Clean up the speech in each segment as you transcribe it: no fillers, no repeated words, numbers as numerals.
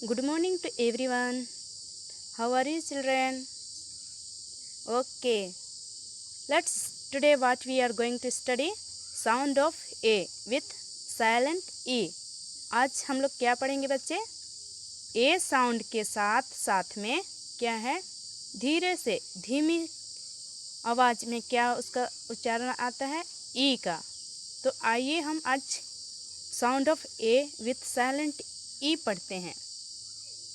Good morning to everyone. How are you, children? Okay, let's today what we are going to study sound of A with silent E. आज हम लोग क्या पढ़ेंगे बच्चे? ए sound के साथ साथ में क्या है, धीरे से धीमी आवाज़ में क्या उसका उच्चारण आता है, ई का। तो आइए हम आज sound of A with silent E पढ़ते हैं।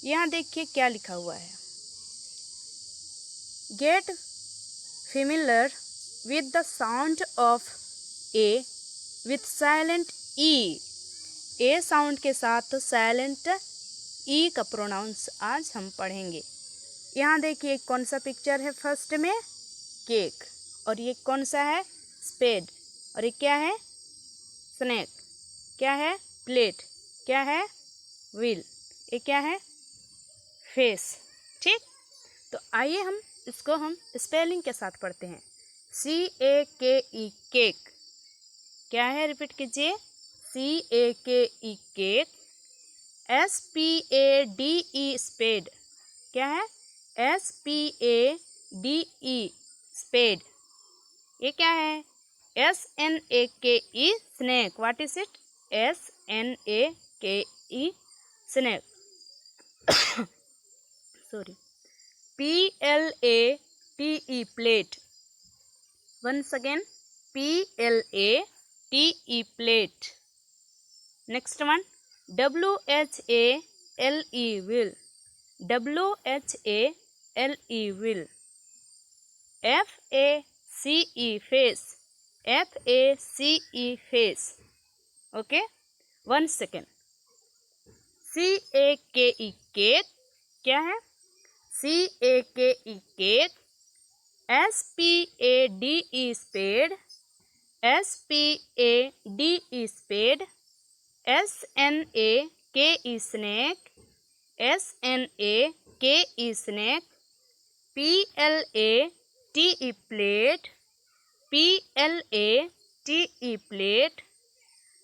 यहाँ देखिए क्या लिखा हुआ है, get familiar with the sound of A with silent E. A sound के साथ साइलेंट ई का प्रोनाउंस आज हम पढ़ेंगे। यहाँ देखिए कौन सा पिक्चर है, फर्स्ट में केक, और ये कौन सा है, स्पेड, और ये क्या है, स्नैक, क्या है, प्लेट, क्या है, व्हील, ये क्या है, फेस। ठीक, तो आइए हम इसको हम स्पेलिंग के साथ पढ़ते हैं। CAKE केक, क्या है, रिपीट कीजिए, CAKE केक। SPADE स्पेड, क्या है, SPADE स्पेड, ये क्या है, SNAKE snake, what is it, SNAKE snake. sorry, PLATE plate, once again PLATE plate. Next one, WHALE wheel, WHALE wheel. FACE face, FACE face. Okay, 1 second. CAKE cake, क्या है, CAKE cake. SPADE spade, SPADE spade. SNAKE snake, SNAKE snake. PLATE plate, PLATE plate.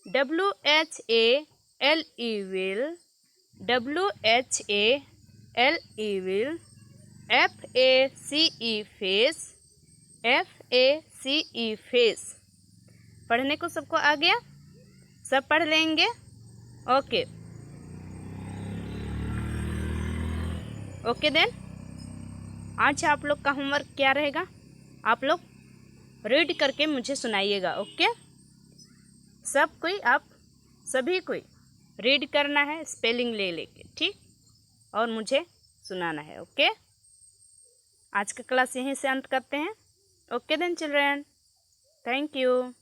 WHALE wheel, WHALE wheel। FACE face, FACE face। पढ़ने को सबको आ गया, सब पढ़ लेंगे। Okay okay then आज आप लोग का होमवर्क क्या रहेगा, आप लोग रीड करके मुझे सुनाइएगा। ओके, सब कोई, आप सभी कोई रीड करना है स्पेलिंग ले लेके, ठीक, और मुझे सुनाना है। ओके, आज का क्लास यहीं से अंत करते हैं। Okay then children, thank you.